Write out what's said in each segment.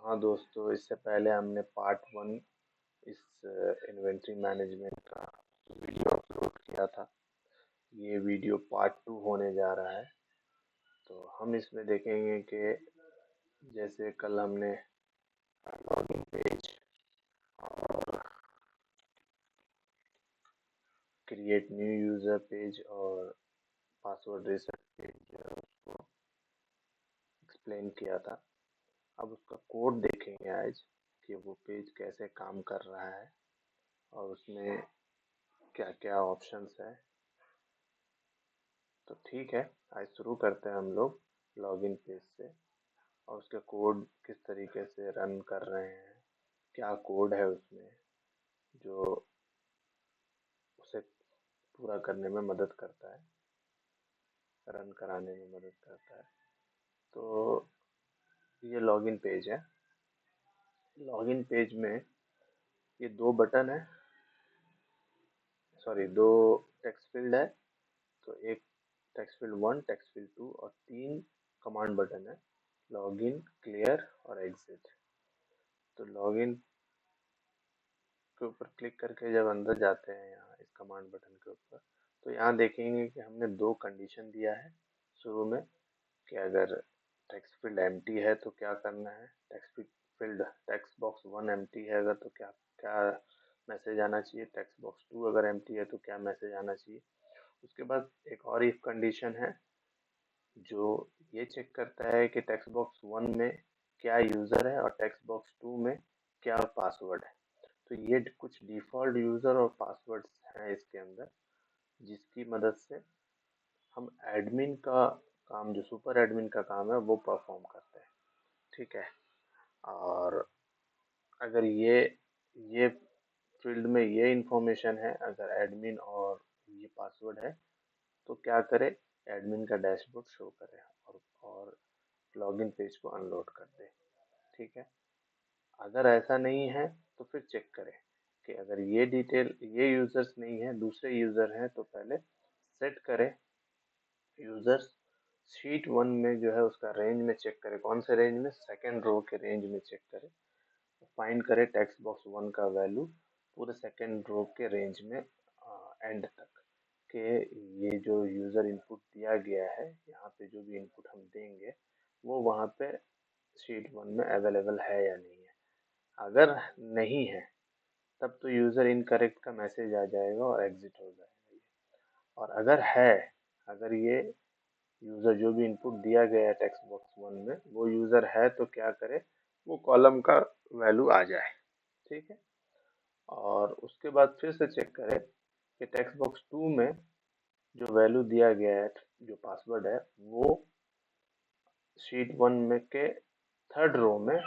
हाँ दोस्तों, इससे पहले हमने पार्ट वन इस इन्वेंट्री मैनेजमेंट का वीडियो अपलोड किया था। ये वीडियो पार्ट टू होने जा रहा है। तो हम इसमें देखेंगे कि जैसे कल हमने लॉगिन पेज और क्रिएट न्यू यूज़र पेज और पासवर्ड रीसेट पेज जो है उसको एक्सप्लेन किया था। अब उसका कोड देखेंगे आज कि वो पेज कैसे काम कर रहा है और उसमें क्या क्या ऑप्शंस है। तो ठीक है, आज शुरू करते हैं हम लोग लॉगिन पेज से और उसके कोड किस तरीके से रन कर रहे हैं, क्या कोड है उसमें जो उसे पूरा करने में मदद करता है, रन कराने में मदद करता है। तो ये लॉगिन पेज है। लॉगिन पेज में ये दो बटन है, सॉरी दो टेक्स्ट फील्ड है। तो एक text field one, text field two और तीन कमांड बटन है, लॉगिन, क्लियर और एग्जिट। तो लॉगिन के ऊपर क्लिक करके जब अंदर जाते हैं यहाँ इस कमांड बटन के ऊपर, तो यहाँ देखेंगे कि हमने दो कंडीशन दिया है शुरू में कि अगर टेक्स्ट फील्ड एम्प्टी है तो क्या करना है, टेक्स्ट बॉक्स वन एम्प्टी है अगर तो क्या क्या मैसेज आना चाहिए, टेक्स्ट बॉक्स टू अगर एम्प्टी है तो क्या मैसेज आना चाहिए। उसके बाद एक और इफ कंडीशन है जो ये चेक करता है कि टेक्स्ट बॉक्स वन में क्या यूज़र है और टेक्स्ट बॉक्स टू में क्या पासवर्ड है। तो ये कुछ डिफ़ॉल्ट यूज़र और पासवर्ड्स हैं इसके अंदर, जिसकी मदद से हम एडमिन का काम, जो सुपर एडमिन का काम है, वो परफॉर्म करते हैं। ठीक है। और अगर ये फील्ड में ये इंफॉर्मेशन है, अगर एडमिन और ये पासवर्ड है, तो क्या करे, एडमिन का डैशबोर्ड शो करे और लॉगिन पेज को अनलोड कर दे। ठीक है। अगर ऐसा नहीं है तो फिर चेक करें कि अगर ये डिटेल, ये यूजर्स नहीं है, दूसरे यूजर हैं, तो पहले सेट करें यूजर्स। शीट वन में जो है उसका रेंज में चेक करें, कौन से रेंज में, सेकेंड रो के रेंज में चेक करें। फाइंड करें टेक्स्ट बॉक्स वन का वैल्यू पूरे सेकेंड रो के रेंज में एंड तक के ये जो यूज़र इनपुट दिया गया है, यहाँ पे जो भी इनपुट हम देंगे वो वहाँ पे शीट वन में अवेलेबल है या नहीं है। अगर नहीं है तब तो यूज़र इनकरेक्ट का मैसेज आ जाएगा और एग्जिट हो जाएगा ये। और अगर है, अगर ये यूज़र जो भी इनपुट दिया गया है टेक्स्ट बॉक्स वन में वो यूज़र है तो क्या करे, वो कॉलम का वैल्यू आ जाए। ठीक है। और उसके बाद फिर से चेक करें कि टेक्स्ट बॉक्स टू में जो वैल्यू दिया गया है, जो पासवर्ड है, वो शीट वन में के थर्ड रो में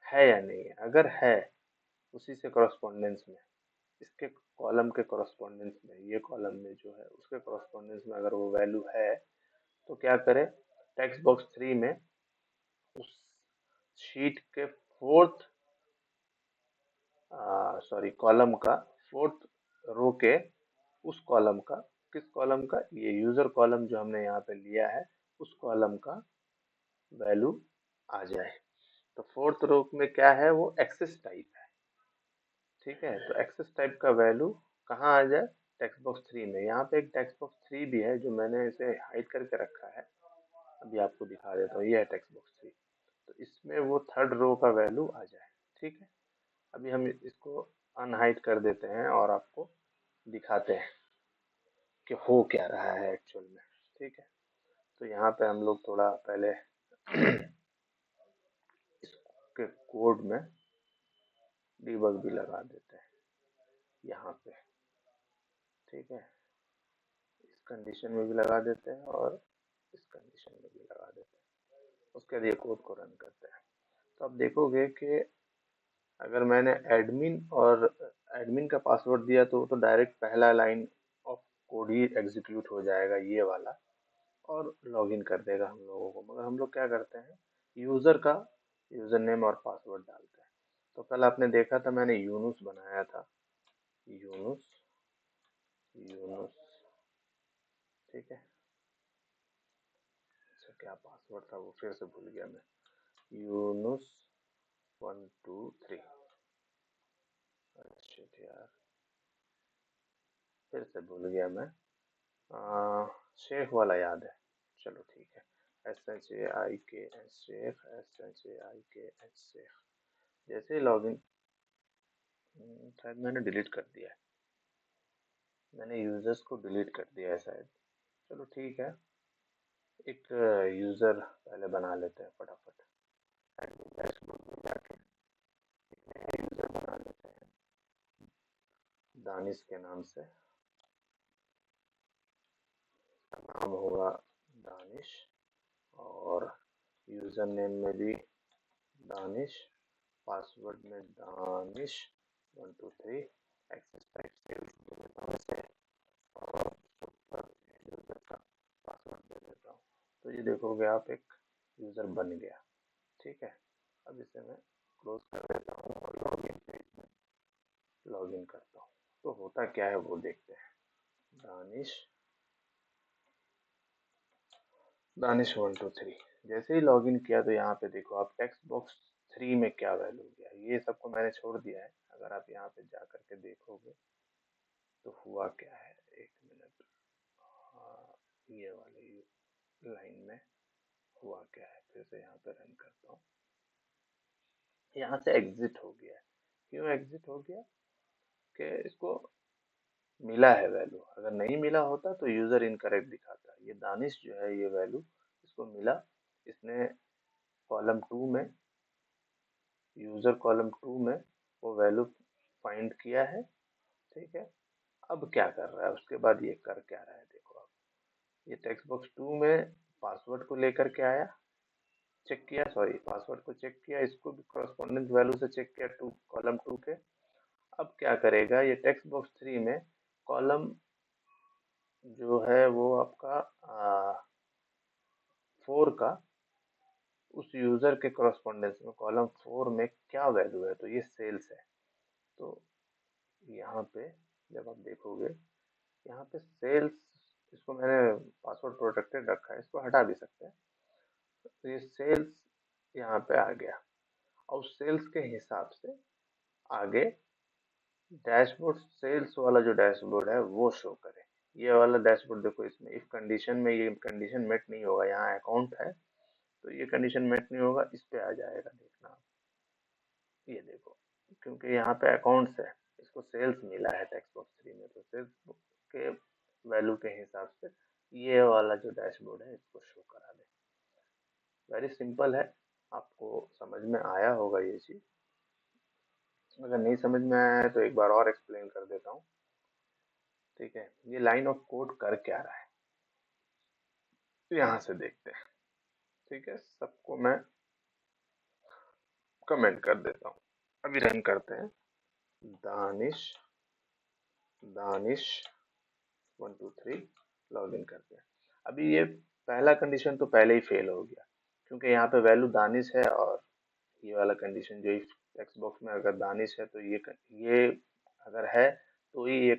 है या नहीं है। अगर है, उसी से कॉरस्पॉन्डेंस में, इसके कॉलम के कॉरस्पॉन्डेंस में, ये कॉलम में जो है उसके कॉरस्पॉन्डेंस में अगर वो वैल्यू है, तो क्या करें, टेक्स्ट बॉक्स थ्री में उस शीट के फोर्थ, सॉरी कॉलम का फोर्थ रो के उस कॉलम का, किस कॉलम का, ये यूजर कॉलम जो हमने यहाँ पे लिया है, उस कॉलम का वैल्यू आ जाए। तो फोर्थ रो में क्या है, वो एक्सेस टाइप है। ठीक है। तो एक्सेस टाइप का वैल्यू कहाँ आ जाए, टेक्स्ट बॉक्स थ्री में। यहाँ पे एक टेक्स्ट बॉक्स थ्री भी है जो मैंने इसे हाइड करके रखा है, अभी आपको दिखा देता हूँ। ये है टेक्स्ट बॉक्स थ्री, तो इसमें वो थर्ड रो का वैल्यू आ जाए। ठीक है। अभी हम इसको अनहाइड कर देते हैं और आपको दिखाते हैं कि हो क्या रहा है एक्चुअल में। ठीक है। तो यहाँ पे हम लोग थोड़ा पहले इसके कोड में डीबग भी लगा देते हैं यहाँ पे। ठीक है। इस कंडीशन में भी लगा देते हैं और इस कंडीशन में भी लगा देते हैं। उसके लिए कोड को रन करते हैं। तो आप देखोगे कि अगर मैंने एडमिन का पासवर्ड दिया तो डायरेक्ट पहला line of code he execute हो जाएगा, ये वाला, और लॉगिन कर देगा हम लोगों को। मगर हम लोग क्या करते हैं, यूज़र का यूज़र नेम और पासवर्ड डालते हैं। तो कल आपने देखा था मैंने यूनुस बनाया था, यूनुस, यूनुस। ठीक है। अच्छा क्या पासवर्ड था वो फिर से भूल गया मैं, यूनुस 123। अच्छा यार, फिर से भूल गया मैं। शेख वाला याद है। चलो ठीक है। SHAIKH Sheikh, SHAIKH Sheikh. जैसे ही लॉगिन, शायद मैंने डिलीट कर दिया है। मैंने यूजर्स को डिलीट कर दिया है शायद। चलो ठीक है, एक यूजर पहले बना लेते हैं फटाफट। डैशबोर्ड में जाके यूजर बना लेते हैं दानिश के नाम से। नाम होगा दानिश, और यूजर नेम में भी दानिश, पासवर्ड में दानिश 123। एक्सेस टाइप सेल्स दे देता हूँ इसे, और सुपर यूजर का पासवर्ड दे देता हूँ। तो ये देखोगे आप, एक यूजर बन गया। ठीक है, अब इसे मैं क्लोज कर देता हूँ और लॉगिन पेज में लॉगिन करता हूँ। तो होता क्या है वो देखते हैं। दानिश, दानिश 123। जैसे ही लॉगिन किया तो यहाँ पे देखो आप, टेक्स्ट बॉक्स 3 में क्या वैल्यू गया, ये सबको मैंने छोड़ दिया है। अगर आप यहाँ पे जा करके देखोगे तो हुआ क्या है, एक मिनट। ये वाली लाइन में हुआ क्या है, फिर से यहाँ पे रन करता हूँ। यहाँ से एग्जिट हो गया। क्यों एग्जिट हो गया? कि इसको मिला है वैल्यू, अगर नहीं मिला होता तो यूजर इनकरेक्ट दिखाता। ये दानिश जो है, ये वैल्यू इसको मिला। इसने कॉलम 2 में, यूजर कॉलम 2 में वो वैल्यू फाइंड किया है। ठीक है, अब क्या कर रहा है, उसके बाद ये कर क्या रहा है देखो आप। ये टेक्स्ट बॉक्स 2 में पासवर्ड को लेकर के आया, चेक किया, सॉरी पासवर्ड को चेक किया, इसको भी कॉरस्पॉन्डेंस वैल्यू से चेक किया, टू कॉलम 2 के। अब क्या करेगा ये टेक्स्ट बॉक्स 3 में, कॉलम जो है वो आपका 4 का, उस यूजर के कॉरस्पॉन्डेंस में कॉलम 4 में क्या वैल्यू है, तो ये सेल्स है। तो यहाँ पे जब आप देखोगे, यहाँ पे सेल्स, इसको मैंने पासवर्ड प्रोटेक्टेड रखा है, इसको हटा भी सकते हैं। तो ये सेल्स यहाँ पे आ गया, और सेल्स के हिसाब से आगे डैशबोर्ड, सेल्स वाला जो डैशबोर्ड है वो शो करे। ये वाला डैशबोर्ड देखो, इसमें इफ कंडीशन में ये कंडीशन मेट नहीं होगा, यहाँ अकाउंट है तो ये कंडीशन मेट नहीं होगा, इस पे आ जाएगा, देखना आप। ये देखो, क्योंकि यहाँ पे अकाउंट्स है, इसको सेल्स मिला है टेक्स्ट बॉक्स 3 में, तो सेल्स के वैल्यू के हिसाब से ये वाला जो डैशबोर्ड है इसको शो करा दे। वेरी सिंपल है, आपको समझ में आया होगा ये चीज। अगर नहीं समझ में आया है तो एक बार और एक्सप्लेन कर देता हूँ। ठीक है, ये लाइन ऑफ कोड कर क्या रहा है, तो यहाँ से देखते हैं। ठीक है, सबको मैं कमेंट कर देता हूँ। अभी रन करते हैं। दानिश, दानिश 123, लॉग इन करते हैं। अभी ये पहला कंडीशन तो पहले ही फेल हो गया, क्योंकि यहाँ पे वैल्यू दानिश है, और ये वाला कंडीशन जो इस टेक्स्ट बॉक्स में अगर दानिश है तो ये अगर है तो ही ये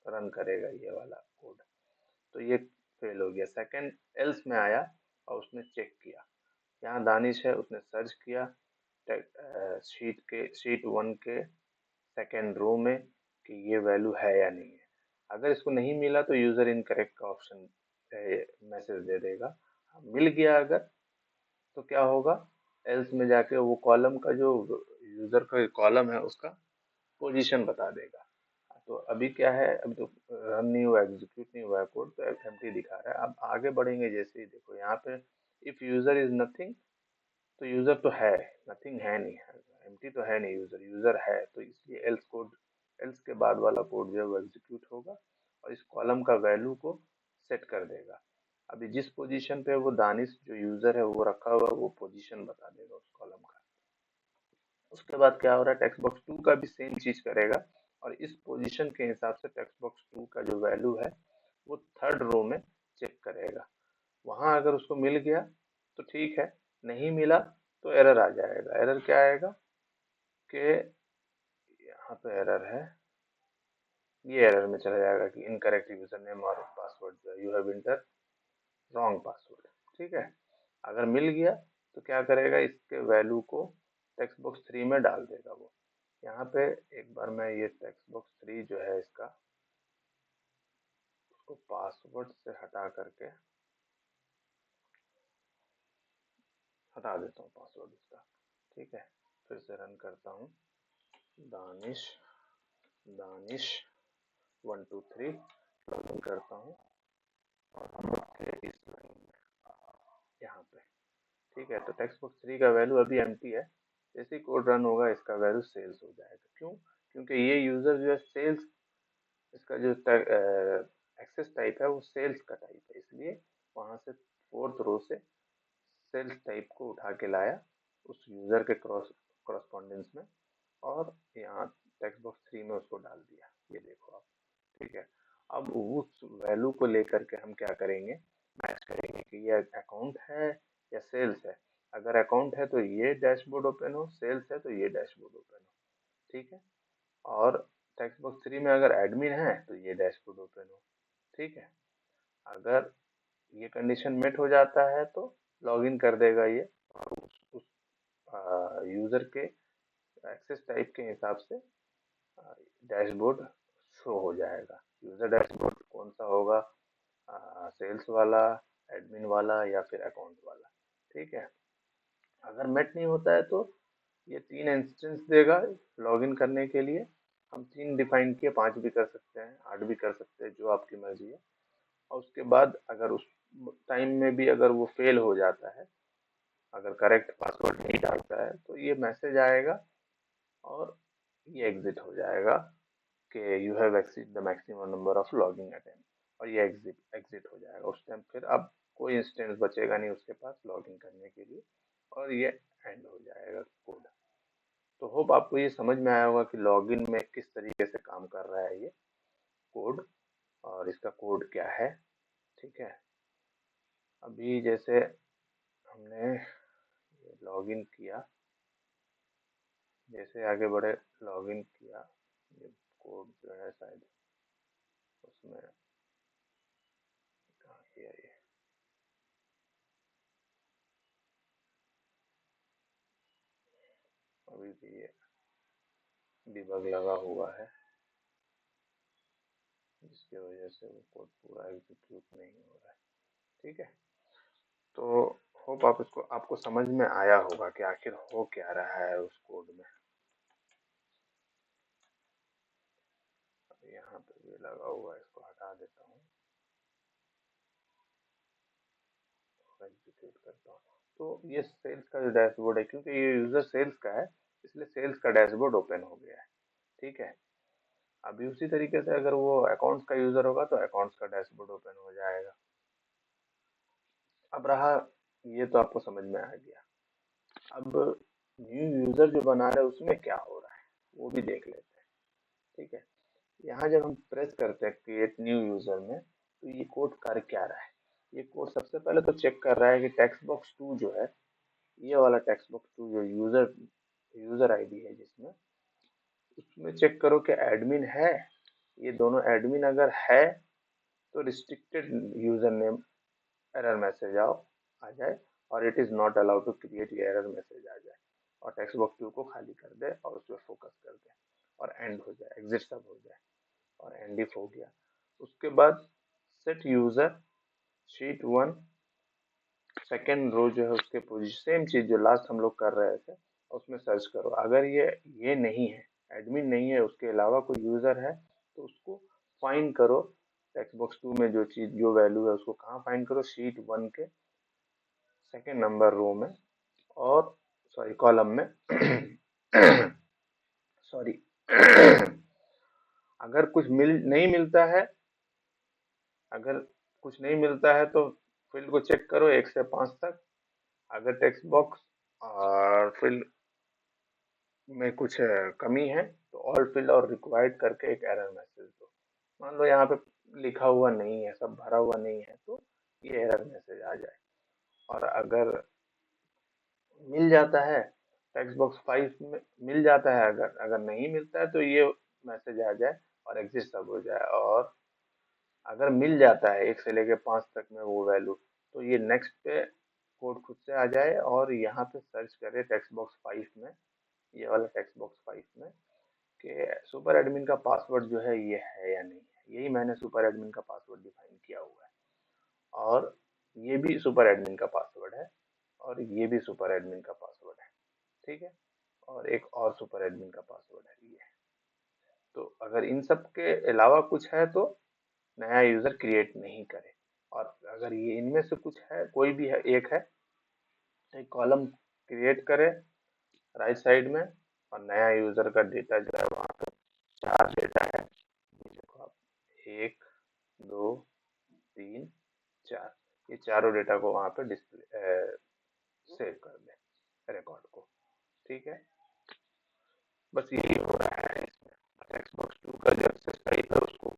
रन करेगा ये वाला कोड। तो ये फेल हो गया। सेकंड एल्स में आया और उसने चेक किया, यहाँ दानिश है, उसने सर्च किया शीट 1 के सेकेंड रो में कि ये वैल्यू है या नहीं है। अगर इसको नहीं मिला तो यूजर इनकरेक्ट का ऑप्शन मैसेज दे देगा। मिल गया अगर, तो क्या होगा, एल्स में जाके वो कॉलम का जो यूजर का कॉलम है उसका पोजीशन बता देगा। तो अभी क्या है, अभी तो रन नहीं हुआ, एग्जीक्यूट नहीं हुआ है कोड, तो एम्प्टी दिखा रहा है। अब आगे बढ़ेंगे, जैसे ही देखो यहाँ पे, इफ यूजर इज नथिंग, तो यूजर तो है, नथिंग है नहीं है, एम्प्टी तो है नहीं, यूजर यूजर है, तो इसलिए एल्स कोड, एल्स के बाद वाला कोड जो है वो एग्जीक्यूट होगा और इस कॉलम का वैल्यू को सेट कर देगा। अभी जिस पोजीशन पे वो दानिश जो यूजर है वो रखा हुआ, वो पोजीशन बता देगा उस कॉलम का। उसके बाद क्या हो रहा है, टेक्स्ट बॉक्स 2 का भी सेम चीज करेगा, और इस पोजीशन के हिसाब से टेक्स्ट बॉक्स 2 का जो वैल्यू है वो थर्ड रो में चेक करेगा। वहां अगर उसको मिल गया तो ठीक है, नहीं मिला तो एरर आ जाएगा। एरर क्या आएगा कि यहाँ पे एरर है, ये एरर में चला जाएगा कि इनकरेक्ट यूजर नेम और password, you have inter wrong password. ठीक है, अगर मिल गया तो क्या करेगा, इसके वैल्यू को टेक्स्ट बॉक्स 3 में डाल देगा वो। यहाँ पे एक बार मैं ये टेक्स्ट बॉक्स 3 जो है इसका, उसको पासवर्ड से हटा करके हटा देता हूँ पासवर्ड इसका। ठीक है, फिर से रन करता हूँ। दानिश दानिश 123 लॉगिन करता हूँ और हम इस यहाँ पे। ठीक है, तो टेक्स्ट बॉक्स 3 का वैल्यू अभी एम्प्टी है। जैसे ही कोड रन होगा इसका वैल्यू सेल्स हो जाएगा। क्यों? क्योंकि ये यूजर जो है सेल्स, इसका जो एक्सेस टाइप है वो सेल्स का टाइप है, इसलिए वहां से फोर्थ रो से सेल्स टाइप को उठा के लाया उस यूजर के क्रॉसपॉन्डेंस में, और यहाँ टेक्स्ट बॉक्स 3 में उसको डाल दिया। ये देखो आप। ठीक है, अब उस वैल्यू को लेकर के हम क्या करेंगे, मैच करेंगे कि ये अकाउंट है या सेल्स है। अगर अकाउंट है तो ये डैशबोर्ड ओपन हो, सेल्स है तो ये डैशबोर्ड ओपन हो। ठीक है, और टेक्स्ट बॉक्स 3 में अगर एडमिन है तो ये डैशबोर्ड ओपन हो। ठीक है, अगर ये कंडीशन मेट हो जाता है तो लॉगिन कर देगा ये, और उस यूजर के एक्सेस टाइप के हिसाब से डैशबोर्ड शो हो जाएगा। यूजर डैशबोर्ड कौन सा होगा, सेल्स वाला, एडमिन वाला या फिर अकाउंट वाला। ठीक है, अगर मेट नहीं होता है तो ये 3 इंस्टेंस देगा लॉगिन करने के लिए। हम 3 डिफाइन किए, 5 भी कर सकते हैं, 8 भी कर सकते हैं, जो आपकी मर्जी है। और उसके बाद अगर उस टाइम में भी अगर वो फेल हो जाता है, अगर करेक्ट पासवर्ड नहीं डालता है, तो ये मैसेज आएगा और ये एग्जिट हो जाएगा कि you have exceed the maximum number of logging attempt, और ये एग्जिट एग्जिट हो जाएगा। उस टाइम फिर अब कोई इंस्टेंस बचेगा नहीं उसके पास लॉगिन करने के लिए, और ये एंड हो जाएगा कोड। तो होप आपको ये समझ में आया होगा कि लॉगिन में किस तरीके से काम कर रहा है ये कोड, और इसका कोड क्या है। ठीक है, अभी जैसे हमने लॉगिन किया, जैसे आगे बढ़े, लॉगिन किया, ये कोड जो है शायद उसमें कहाँ किया ये, अभी भी ये डिबग लगा हुआ है, जिसकी वजह से वो कोड पूरा एग्जीक्यूट नहीं हो रहा है। ठीक है, तो होप आप इसको, आपको समझ में आया होगा कि आखिर हो क्या रहा है उस कोड में। यहाँ पे भी लगा हुआ है, इसको हटा देता हूँ और एग्जीक्यूट करता हूँ। तो ये सेल्स का जो डैशबोर्ड है, क्योंकि ये यूजर सेल्स का है, इसलिए सेल्स का डैशबोर्ड ओपन हो गया है। ठीक है, अभी उसी तरीके से अगर वो अकाउंट्स का यूजर होगा तो अकाउंट्स का डैशबोर्ड ओपन हो जाएगा। अब रहा, ये तो आपको समझ में आ गया। अब न्यू यूजर जो बना रहे हैं उसमें क्या हो रहा है वो भी देख लेते हैं। ठीक है, यहाँ जब हम प्रेस करते हैं क्रिएट न्यू यूजर में, तो ये कोड कर क्या रहा है। ये कोड सबसे पहले तो चेक कर रहा है कि टेक्स्ट बॉक्स 2 जो है, ये वाला टेक्स्ट बॉक्स 2 जो यूजर यूजर आईडी है जिसमें, उसमें चेक करो कि एडमिन है। ये दोनों एडमिन अगर है तो restricted user name error message आ जाए, और it is not allowed to create, ये एरर मैसेज आ जाए, और टेक्स्ट बॉक्स 2 को खाली कर दे और उस पर फोकस कर दे, और एंड हो जाए, एग्जिट सब हो जाए, और एंड इफ हो गया। उसके बाद set user sheet 1 second row जो है उसके पोजीशन, सेम चीज जो लास्ट हम लोग कर रहे थे, उसमें सर्च करो। अगर ये नहीं है, एडमिन नहीं है, उसके अलावा कोई यूजर है, तो उसको फाइंड करो। टेक्स्ट बॉक्स 2 में जो चीज, जो वैल्यू है, उसको कहाँ फाइंड करो, शीट 1 के सेकेंड नंबर रो में, और सॉरी कॉलम में सॉरी अगर कुछ नहीं मिलता है, अगर कुछ नहीं मिलता है तो फील्ड को चेक करो 1 से 5 तक। अगर टेक्स्ट बॉक्स और फील्ड में कुछ कमी है तो ऑल फील्ड और रिक्वायर्ड करके एक एरर मैसेज दो। मान लो यहाँ पे लिखा हुआ नहीं है, सब भरा हुआ नहीं है, तो ये एरर मैसेज आ जाए। और अगर मिल जाता है, टेक्स्ट बॉक्स 5 में मिल जाता है, अगर अगर नहीं मिलता है तो ये मैसेज आ जाए और एग्जिट सब हो जाए। और अगर मिल जाता है 1 से लेके 5 तक में वो वैल्यू, तो ये नेक्स्ट पे कोड खुद से आ जाए और यहाँ पे सर्च करे टेक्स्ट बॉक्स 5 में, ये वाला टेक्स्ट बॉक्स 5 में, कि सुपर एडमिन का पासवर्ड जो है ये है या नहीं है। यही मैंने सुपर एडमिन का पासवर्ड डिफाइन किया हुआ है, और ये भी सुपर एडमिन का पासवर्ड है, और ये भी सुपर एडमिन का पासवर्ड है। ठीक है, और एक और सुपर एडमिन का पासवर्ड है ये। तो अगर इन सब के अलावा कुछ है तो नया यूजर क्रिएट नहीं करे, और अगर ये इनमें से कुछ है, कोई भी है, एक है, एक कॉलम क्रिएट करे राइट साइड में, और नया यूजर का डेटा जो है वहाँ पे 4 डेटा है, ये देखो आप, 1 2 3 4, ये चारों डेटा को वहाँ पे डिस्प्ले सेव कर दे रिकॉर्ड को। ठीक है, बस यही हो रहा है इसमें। टेक्स्ट 2 का जो एक्सेस टाइप है उसको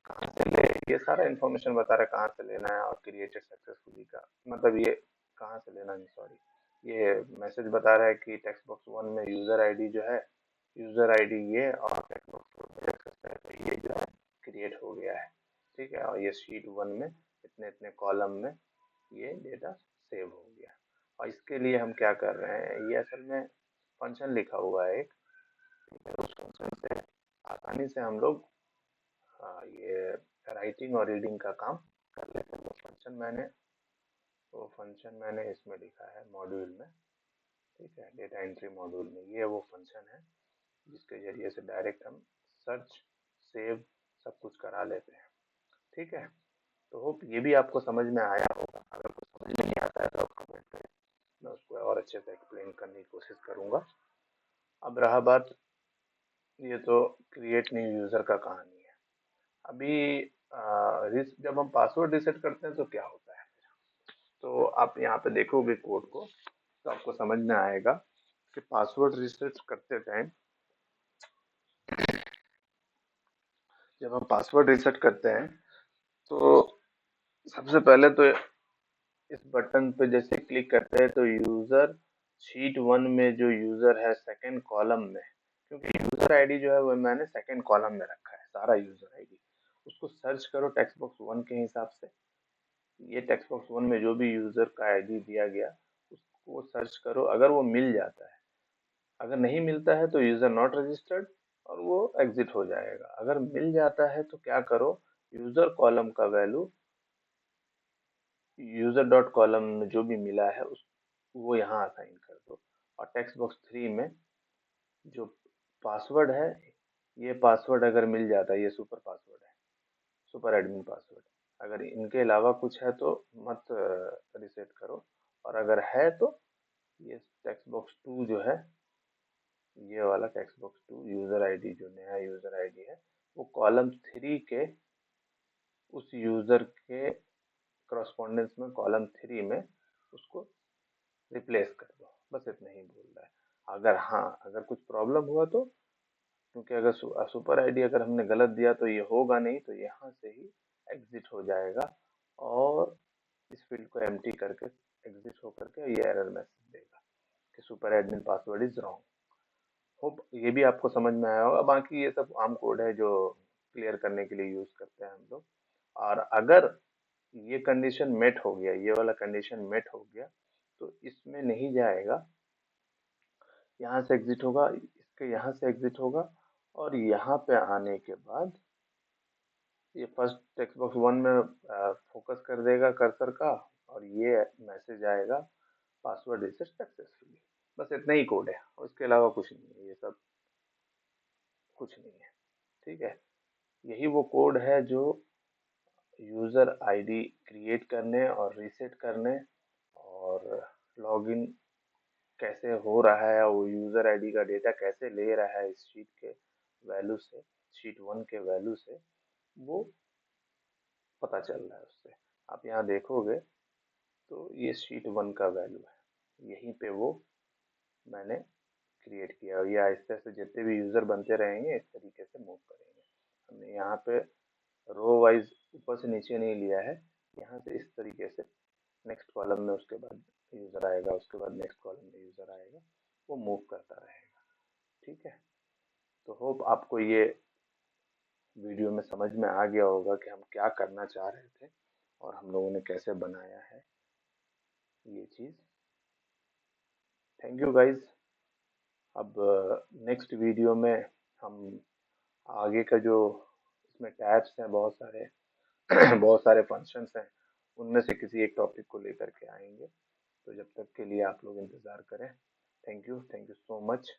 कहाँ से ले, ये सारा इन्फॉर्मेशन बता रहा है कहाँ से लेना है, और क्रिएटेड सक्सेसफुली का मतलब ये कहाँ से लेना है, सॉरी, ये मैसेज बता रहा है कि टेक्स्ट बॉक्स 1 में यूजर आईडी जो है, यूजर आईडी ये, और टेक्स्ट बॉक्स 2 में एक्सेस टाइप है, ये जो है क्रिएट हो गया है। ठीक है, और ये शीट 1 में इतने इतने कॉलम में ये डेटा सेव हो गया। और इसके लिए हम क्या कर रहे हैं, ये असल में फंक्शन लिखा हुआ है एक, ठीक है, उस फंक्शन से आसानी से हम लोग ये राइटिंग और रीडिंग का काम कर लेते हैं। वो फंक्शन मैंने इसमें लिखा है मॉड्यूल में, ठीक है, डेटा एंट्री मॉड्यूल में, ये वो फंक्शन है जिसके जरिए से डायरेक्ट हम सर्च, सेव, सब कुछ करा लेते हैं। ठीक है, तो होप ये भी आपको समझ में आया होगा। अगर कुछ समझ में नहीं आता है तो आप कमेंट करें, मैं उसको और अच्छे से एक्सप्लेन करने की कोशिश करूंगा। अब रहा बात, ये तो क्रिएट न्यू यूजर का कहानी है। अभी जब हम पासवर्ड रिसेट करते हैं तो क्या होता है, तो आप यहाँ पे देखोगे कोड को तो आपको समझ में आएगा कि पासवर्ड रिसेट करते टाइम, जब हम पासवर्ड रिसेट करते हैं तो सबसे पहले तो इस बटन पे जैसे क्लिक करते हैं तो यूजर शीट 1 में जो यूजर है सेकंड कॉलम में, क्योंकि यूजर आईडी जो है वो मैंने सेकंड कॉलम में रखा है, सारा यूजर आईडी, उसको सर्च करो टेक्स्ट बॉक्स 1 के हिसाब से। ये टेक्स्ट बॉक्स 1 में जो भी यूजर का आईडी दिया गया उसको सर्च करो, अगर वो मिल जाता है, अगर नहीं मिलता है तो यूजर नॉट रजिस्टर्ड और वो एग्जिट हो जाएगा। अगर मिल जाता है तो क्या करो, यूजर कॉलम का वैल्यू यूजर डॉट कॉलम में जो भी मिला है उस वो यहाँ असाइन कर दो, और टेक्स्ट बॉक्स 3 में जो पासवर्ड है, ये पासवर्ड अगर मिल जाता है, ये सुपर पासवर्ड है, सुपर एडमिन पासवर्ड, अगर इनके अलावा कुछ है तो मत रिसेट करो, और अगर है तो ये टेक्स्ट बॉक्स 2 जो है, ये वाला टेक्स्ट बॉक्स 2 यूजर आईडी, जो नया यूजर आईडी है, वो कॉलम 3 के उस यूजर के करस्पॉन्डेंस में कॉलम 3 में उसको रिप्लेस कर दो। बस इतना ही बोल रहा है। अगर हाँ, अगर कुछ प्रॉब्लम हुआ तो, क्योंकि अगर सुपर आईडी अगर हमने गलत दिया तो ये होगा नहीं, तो यहाँ से ही एग्जिट हो जाएगा, और इस फील्ड को एम्प्टी करके एग्जिट होकर के ये एरर मैसेज देगा कि super admin password is wrong. Hope ये भी आपको समझ में आया होगा। बाकी ये सब आम कोड है जो क्लियर करने के लिए यूज करते हैं हम लोग। और अगर ये कंडीशन मेट हो गया, ये वाला कंडीशन मेट हो गया, तो इसमें नहीं जाएगा, यहाँ से एग्जिट होगा, इसके यहाँ से एग्जिट होगा, और यहाँ पे आने के बाद ये फर्स्ट टेक्स्ट बॉक्स 1 में फोकस कर देगा कर्सर का, और ये मैसेज आएगा पासवर्ड रिसेट सक्सेसफुली। बस इतना ही कोड है, और इसके अलावा कुछ नहीं है, ये सब कुछ नहीं है। ठीक है, यही वो कोड है जो यूजर आईडी क्रिएट करने और रीसेट करने, और लॉगिन कैसे हो रहा है, वो यूजर आईडी का डेटा कैसे ले रहा है इस शीट के वैल्यू से, शीट 1 के वैल्यू से, वो पता चल रहा है उससे। आप यहाँ देखोगे तो ये शीट 1 का वैल्यू है, यहीं पे वो मैंने क्रिएट किया, और ये आहिस्ते आहिस्ते जितने भी यूजर बनते रहेंगे इस तरीके से मूव करेंगे। हमने यहाँ पे रो वाइज ऊपर से नीचे नहीं लिया है, यहाँ से इस तरीके से नेक्स्ट कॉलम में उसके बाद यूजर आएगा, उसके बाद नेक्स्ट कॉलम में यूजर आएगा, वो मूव करता रहेगा। ठीक है, तो होप आपको ये वीडियो में समझ में आ गया होगा कि हम क्या करना चाह रहे थे और हम लोगों ने कैसे बनाया है ये चीज़। Thank you guys. अब नेक्स्ट वीडियो में हम आगे का जो इसमें टैब्स हैं बहुत सारे बहुत सारे फंक्शंस हैं, उनमें से किसी एक टॉपिक को लेकर के आएंगे। तो जब तक के लिए आप लोग इंतज़ार करें। Thank you so much.